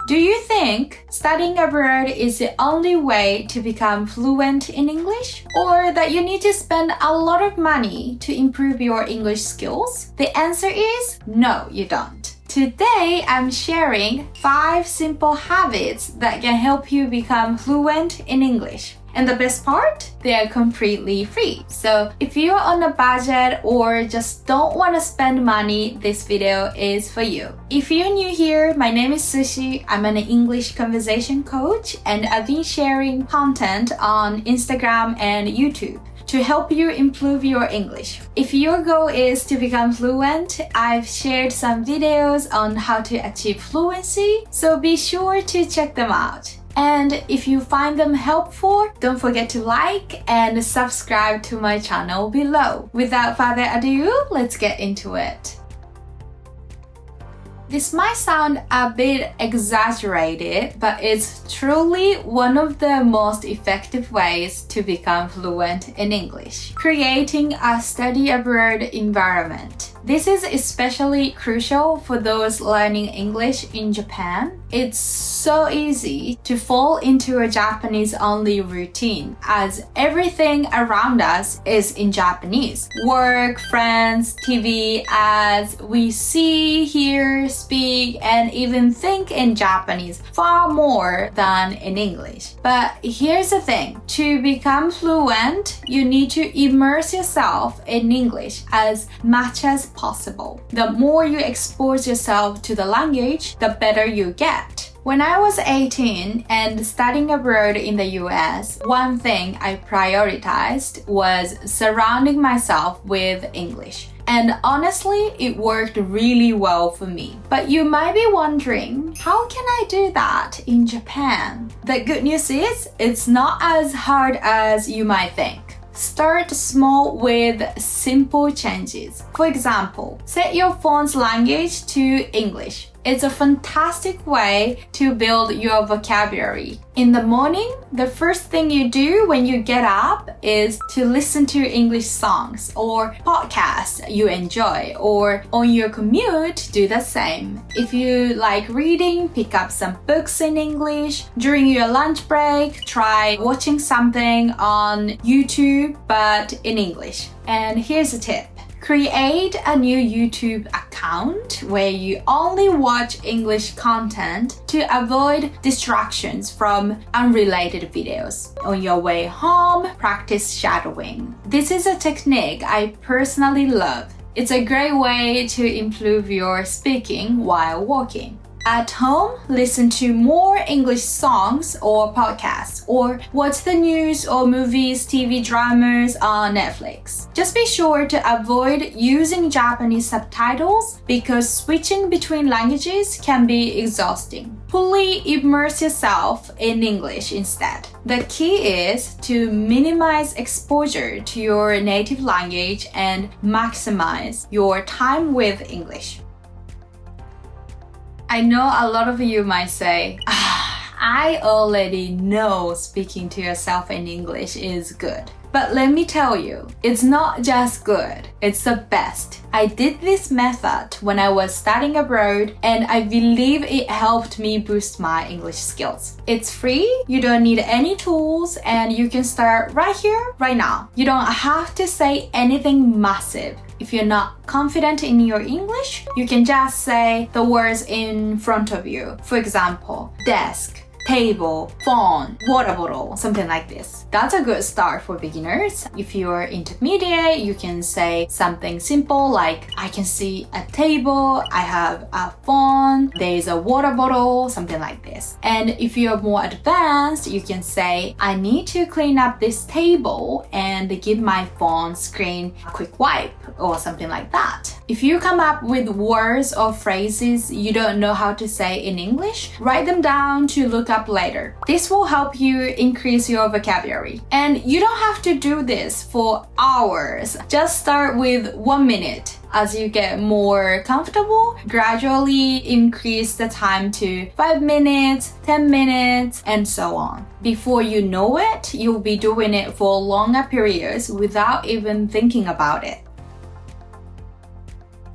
Do you think studying abroad is the only way to become fluent in English? Or that you need to spend a lot of money to improve your English skills? The answer is no, you don't. Today, I'm sharing 5 simple habits that can help you become fluent in English. And the best part? They are completely free. So if you're on a budget or just don't want to spend money, this video is for you. If you're new here, my name is Sushi. I'm an English conversation coach and I've been sharing content on Instagram and YouTube to help you improve your English. If your goal is to become fluent, I've shared some videos on how to achieve fluency, so be sure to check them out. And if you find them helpful, don't forget to like and subscribe to my channel below. Without further ado, let's get into it. This might sound a bit exaggerated, but it's truly one of the most effective ways to become fluent in English. Creating a study abroad environment. This is especially crucial for those learning English in Japan. It's so easy to fall into a Japanese-only routine as everything around us is in Japanese. Work, friends, TV, ads, we see, hear, speak, and even think in Japanese far more than in English. But here's the thing. To become fluent, you need to immerse yourself in English as much as possible. The more you expose yourself to the language, the better you get. When I was 18 and studying abroad in the US, one thing I prioritized was surrounding myself with English. And honestly, it worked really well for me. But you might be wondering, how can I do that in Japan? The good news is, it's not as hard as you might think. Start small with simple changes. For example, set your phone's language to English. It's a fantastic way to build your vocabulary. In the morning, the first thing you do when you get up is to listen to English songs or podcasts you enjoy, or on your commute, do the same. If you like reading, pick up some books in English. During your lunch break, try watching something on YouTube but in English. And here's a tip. Create a new YouTube account where you only watch English content to avoid distractions from unrelated videos. On your way home, practice shadowing. This is a technique I personally love. It's a great way to improve your speaking while walking. At home, listen to more English songs or podcasts, or watch the news or movies, TV dramas on Netflix. Just be sure to avoid using Japanese subtitles because switching between languages can be exhausting. Fully immerse yourself in English instead. The key is to minimize exposure to your native language and maximize your time with English. I know a lot of you might say, I already know speaking to yourself in English is good. But let me tell you, it's not just good, it's the best. I did this method when I was studying abroad and I believe it helped me boost my English skills. It's free, you don't need any tools, and you can start right here, right now. You don't have to say anything massive. If you're not confident in your English, you can just say the words in front of you. For example, desk, table, phone, water bottle, something like this. That's a good start for beginners. If you're intermediate, you can say something simple like, I can see a table, I have a phone, there's a water bottle, something like this. And if you're more advanced, you can say, I need to clean up this table and give my phone screen a quick wipe, or something like that. If you come up with words or phrases you don't know how to say in English, write them down to look up later. This will help you increase your vocabulary. And you don't have to do this for hours. Just start with 1 minute. As you get more comfortable, gradually increase the time to 5 minutes, 10 minutes, and so on. Before you know it, you'll be doing it for longer periods without even thinking about it.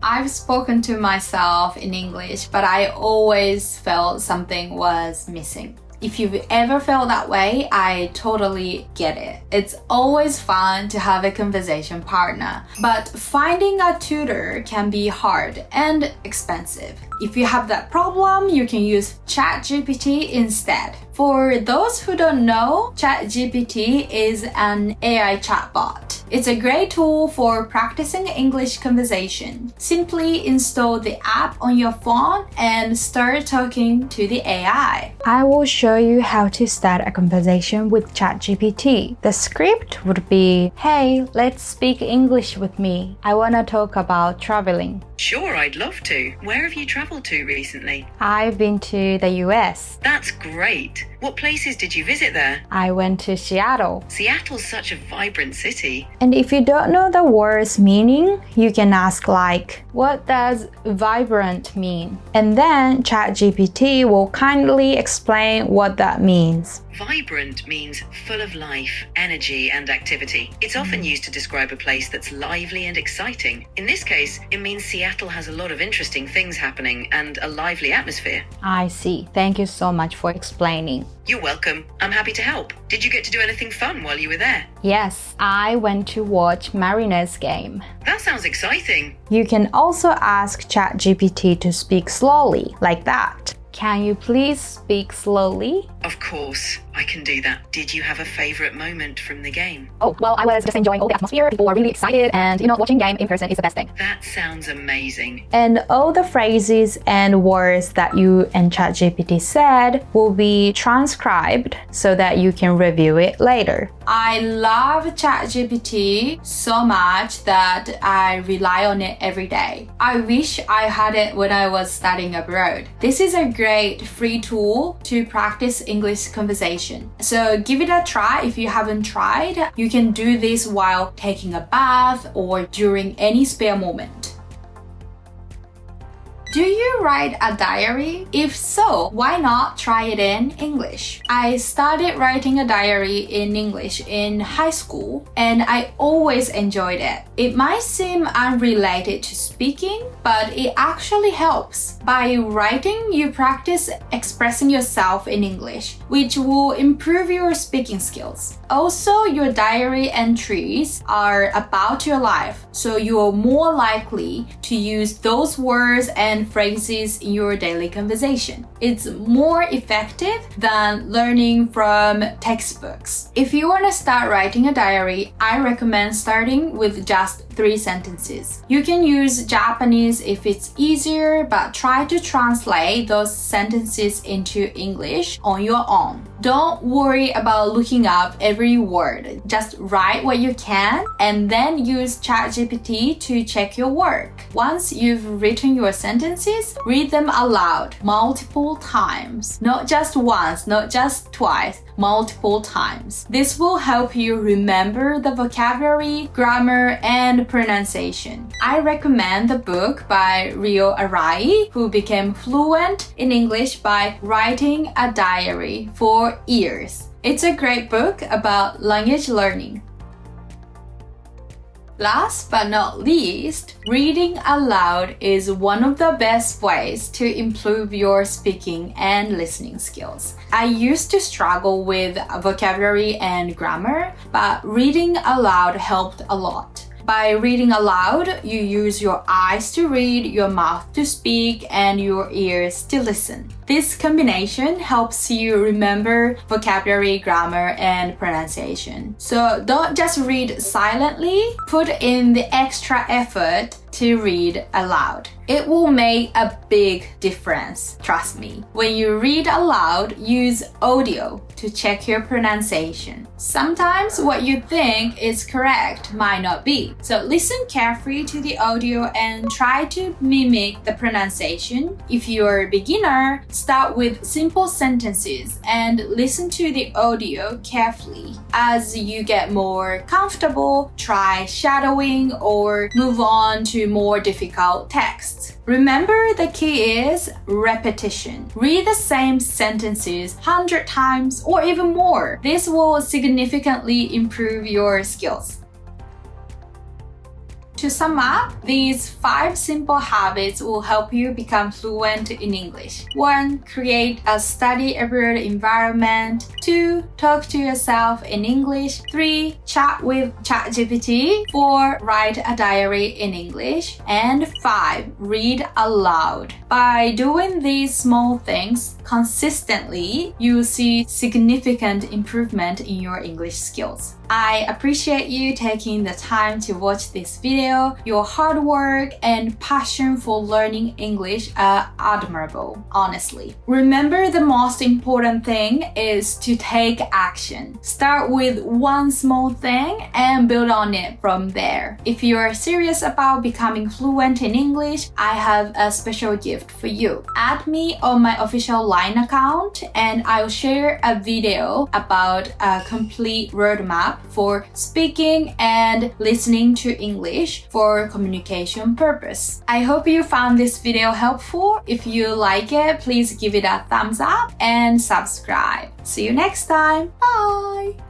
I've spoken to myself in English, but I always felt something was missing. If you've ever felt that way, I totally get it. It's always fun to have a conversation partner, but finding a tutor can be hard and expensive. If you have that problem, you can use ChatGPT instead. For those who don't know, ChatGPT is an AI chatbot. It's a great tool for practicing English conversation. Simply install the app on your phone and start talking to the AI. I will show you how to start a conversation with ChatGPT. The script would be, "Hey, let's speak English with me. I want to talk about traveling." Sure, I'd love to. Where have you traveled to recently? I've been to the US. That's great. What places did you visit there? I went to Seattle. Seattle's such a vibrant city. And if you don't know the word's meaning, you can ask like, what does vibrant mean? And then ChatGPT will kindly explain what that means. Vibrant means full of life, energy, and activity. It's often used to describe a place that's lively and exciting. In this case, it means Seattle has a lot of interesting things happening and a lively atmosphere. I see. Thank you so much for explaining. You're welcome. I'm happy to help. Did you get to do anything fun while you were there? Yes, I went to watch Mariners game. That sounds exciting. You can also ask ChatGPT to speak slowly, like that. Can you please speak slowly? Of course, I can do that. Did you have a favorite moment from the game? Oh, well, I was just enjoying all the atmosphere. People were really excited, and watching game in person is the best thing. That sounds amazing. And all the phrases and words that you and ChatGPT said will be transcribed so that you can review it later. I love ChatGPT so much that I rely on it every day. I wish I had it when I was studying abroad. This is a great free tool to practice English conversation. So give it a try if you haven't tried. You can do this while taking a bath or during any spare moment. Do you write a diary? If so, why not try it in English? I started writing a diary in English in high school, and I always enjoyed it. It might seem unrelated to speaking, but it actually helps. By writing, you practice expressing yourself in English, which will improve your speaking skills. Also, your diary entries are about your life, so you are more likely to use those words and phrases in your daily conversation. It's more effective than learning from textbooks. If you want to start writing a diary, I recommend starting with just 3 sentences. You can use Japanese if it's easier, but try to translate those sentences into English on your own. Don't worry about looking up every word. Just write what you can and then use ChatGPT to check your work. Once you've written your sentences, read them aloud multiple times. Not just once, not just twice, multiple times. This will help you remember the vocabulary, grammar, and pronunciation. I recommend the book by Ryo Arai, who became fluent in English by writing a diary for years. It's a great book about language learning. Last but not least, reading aloud is one of the best ways to improve your speaking and listening skills. I used to struggle with vocabulary and grammar, but reading aloud helped a lot. By reading aloud, you use your eyes to read, your mouth to speak, and your ears to listen. This combination helps you remember vocabulary, grammar, and pronunciation. So don't just read silently, put in the extra effort to read aloud. It will make a big difference, trust me. When you read aloud, use audio to check your pronunciation. Sometimes what you think is correct might not be. So listen carefully to the audio and try to mimic the pronunciation. If you're a beginner, start with simple sentences and listen to the audio carefully. As you get more comfortable, try shadowing or move on to more difficult texts. Remember, the key is repetition. Read the same sentences 100 times or even more. This will significantly improve your skills. To sum up, these 5 simple habits will help you become fluent in English. 1. Create a study abroad environment. 2. Talk to yourself in English. 3. Chat with ChatGPT. 4. Write a diary in English. And 5. Read aloud. By doing these small things consistently, you'll see significant improvement in your English skills. I appreciate you taking the time to watch this video. Your hard work and passion for learning English are admirable, honestly. Remember, the most important thing is to take action. Start with one small thing and build on it from there. If you are serious about becoming fluent in English, I have a special gift for you. Add me on my official LINE account and I'll share a video about a complete roadmap for speaking and listening to English for communication purpose. I hope you found this video helpful. If you like it, please give it a thumbs up and subscribe. See you next time. Bye!